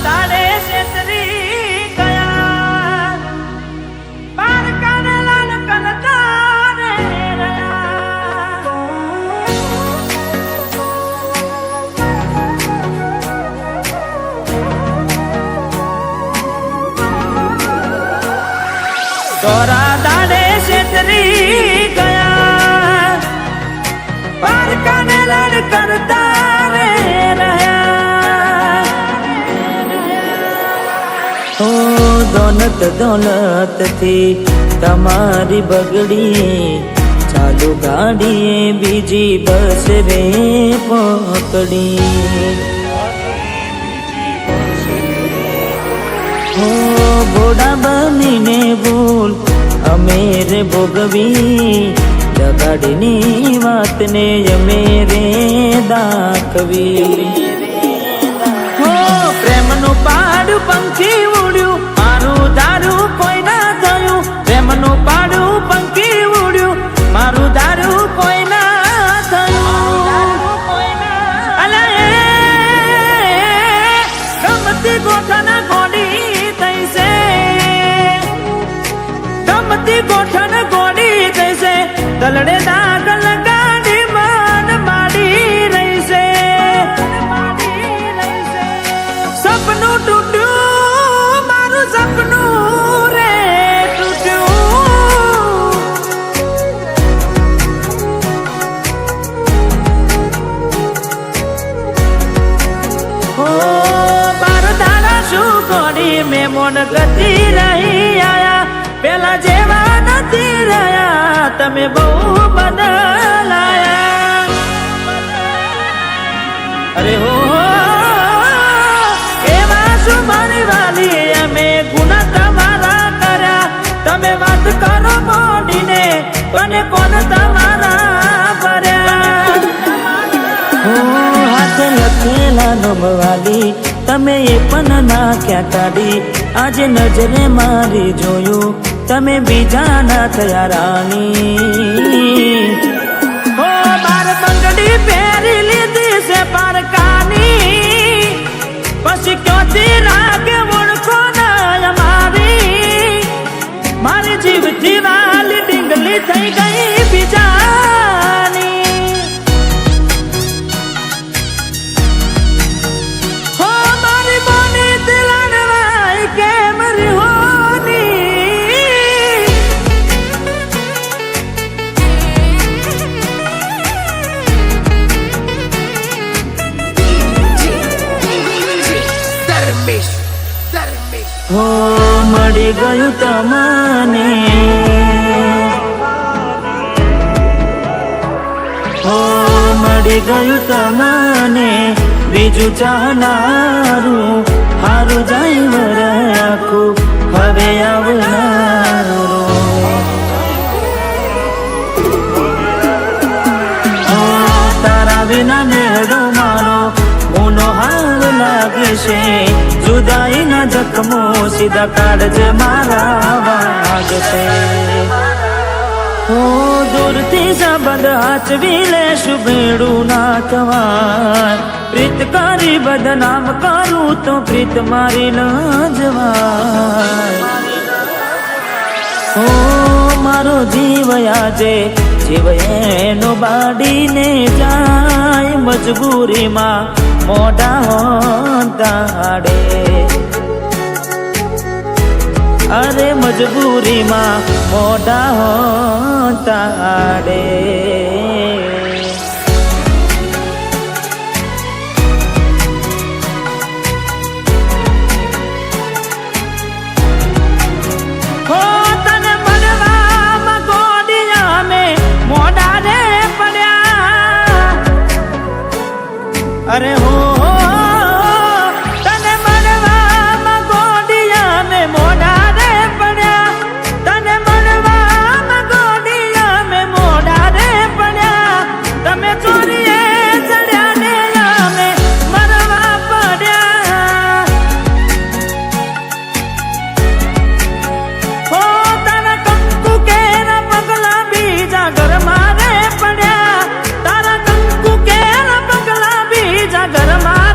દાડે શેતરી ગયા પારકાને લાલ કનતા રે રહ્યા દોરા દાડે શેતરી ગયા પારકાને લાલ કરતા રે રહ્યા ઓ દોલત દોલત થી તમારી બગડી ચાલુ ગાડીએ બીજી બસ રે પકડી ઓ બોડા બનીને ભૂલ અમે રે ભોગવી જગાડીની વાતને અમે રે દાખવી હો પ્રેમનું પાડું પંખી ઉડ્યું મારું દારૂ કોઈ ના થયું પ્રેમનું પાડું પંખી ઉડ્યું મારું દારૂ કોઈ ના થયું અલા ગમતી ગોઠણ ગોડી થઈ છે ગમતી ગોઠણ ગોડી થઈ છે દલડે દાગ લગાડી મન માડી રહી છે સપનું તૂટ્યું મારું સપનું રે તૂટ્યું ઓ બાર દાડા શું ગોડી મેં મોન ગતિ રહી આયા પેલા જેવા નથી રહ્યા તમે બહુ બદલાયા અરે હો એવા શું મારી વાલી અમે ગુના તમારા કર્યા તમે વાત કરો મોડીને કોને કોણ તમારા ભર્યા હો હાથ લખેલા નોમવાલી તમે એ પણ નાખ્યા કાઢી આજે નજરે મારી જોયું તમે બીજાના થયા રાણી હો બાર બંગડી પહેરી લીધી છે પારકાની પછી ક્યોથી રાગે ઓળખો ના મારી મારી જીવથી વાલી ડીંગલી થઈ ગઈ બીજાની હો મારી બોની દિલાડવાઈ કેમ રિહોની હો મળી ગયું તમને હો મળી ગયું તમને બીજું ચાહનારું હારું જાય વરાખું હવે આવનારું હો તારા વિના નેડો મારો ઊનો હાલ લાગે છે જુદાઈના જખમો સીધા કાઢજે મારા વાગશે હો દૂરથી સંબંધ હાચવી લેશું ભેડું ના થવાય પ્રીત કરી બદનામ કરું તો પ્રીત મારી ન જવાય હો મારો જીવ આજે જીવ એનો બાડીને જાય મજબૂરીમાં મોઢા તાડે અરે મજબૂરીમાં મોઢા તાડે હો તને મળવામાં ગોડિયા મેં મોઢા રે પડ્યા અરે હો તને મળવામાં ગોડિયા મેં મોઢા રે પડ્યા તને મળવામાં ગોડિયા મેં મોઢા રે પડ્યા તમે ચોરીએ ચડ્યા ને અમે મરવા પડ્યા હો તારા કંકુ કેરા પગલા બીજા ઘરમાં રે પડ્યા તારા કંકુ કેરા પગલા બીજા ઘરમાં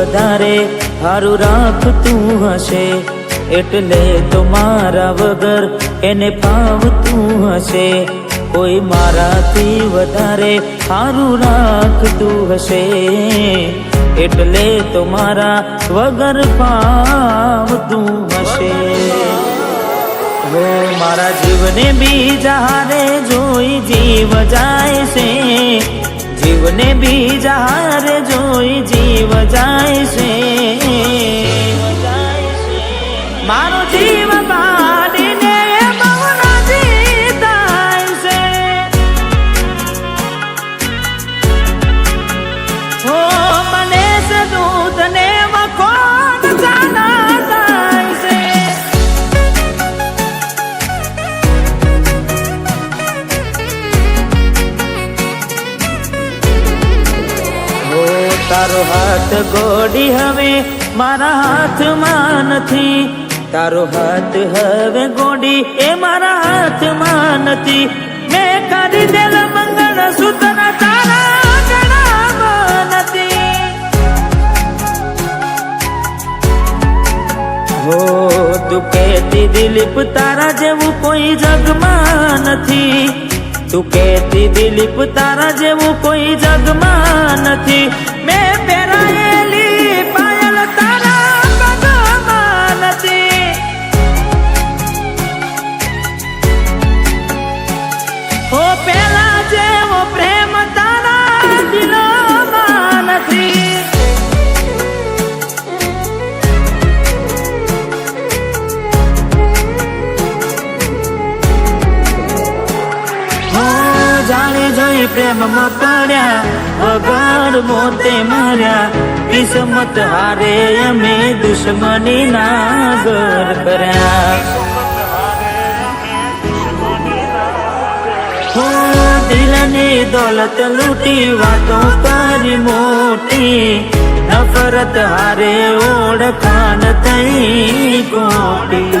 વધારે હારું રાખતું હશે, એટલે તો મારા વગર એને ફાવતું હશે. કોઈ મારાથી વધારે હારું રાખતું હશે, એટલે તો મારા વગર ફાવતું હશે. હો મારા જીવને બીજા હારે જોઈ જીવ જાય છે, જીવને બીજા હારે જોઈ જીવ જાય છે. મારો જીવ કાઢીને બહુ નજીક થાય છે. હો મને સદૂત ને વખોટ જાના થાય છે. હો તારો હાથ ગોડી હવે મારા હાથમાં નથી, તારો હાથ હવે ગોડી એ મારા હાથમાં નથી. મેં કરી દેલ મંગળ સૂત્ર તારા ગળામાં નથી. હો તું કહેતી દિલીપ તારા જેવું કોઈ જગમાં નથી, તું કહેતી દિલીપ તારા જેવું કોઈ જગમાં નથી. મેં પહેરાયેલી પાયલ તારા પગમાં નથી. હો પેલા જેવો પ્રેમ તારા દિલમાં નથી. જાણે જોઈ પ્રેમમાં પડ્યા વગર મોતે માર્યા, કિસ્મત હારે અમે દુશ્મની ના ઘર કર્યા. હો દિલની દોલત લૂટી વાતો કરી મોટી, નફરત હારે ઓળખાણ થઈ ગોટી.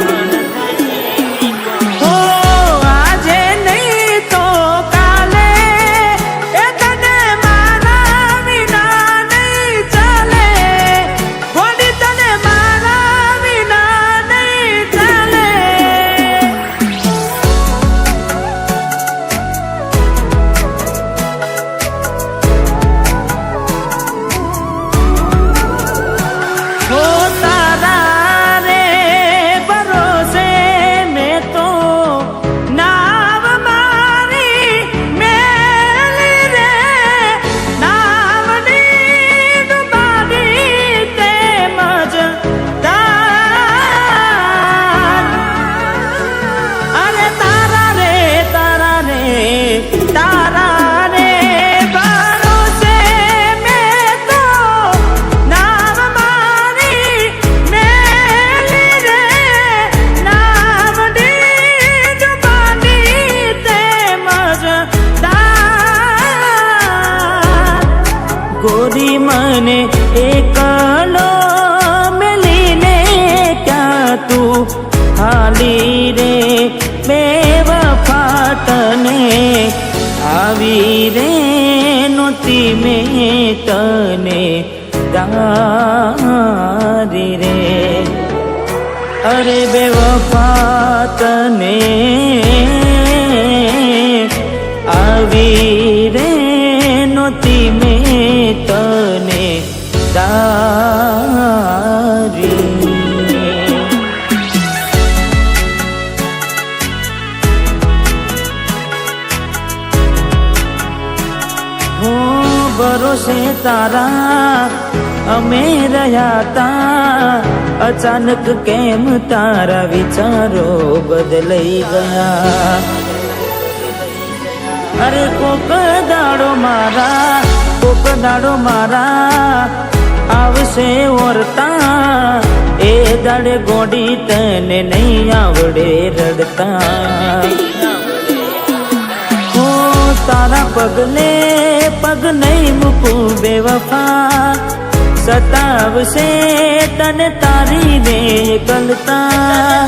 ગોરી મને એકલો મેલીને ક્યાં તું હાલી રે, બેવફા તને આવી રે નોતી મેં તને તારી રે. અરે બેવફા તને આવી રે નોતી મેં તને તારી. હો ભરોસે તારા અમે રહ્યા તા, અચાનક કેમ તારા વિચારો બદલાઈ ગયા. અરે કોક દાડો મારા આવશે ઓરતા, એ દાડે ગોડી તને નહીં આવડે રડતા. હો તારા પગલે પગ નહીં મૂકું બેવફા, સતાવશે તને તારી રે ગલતા.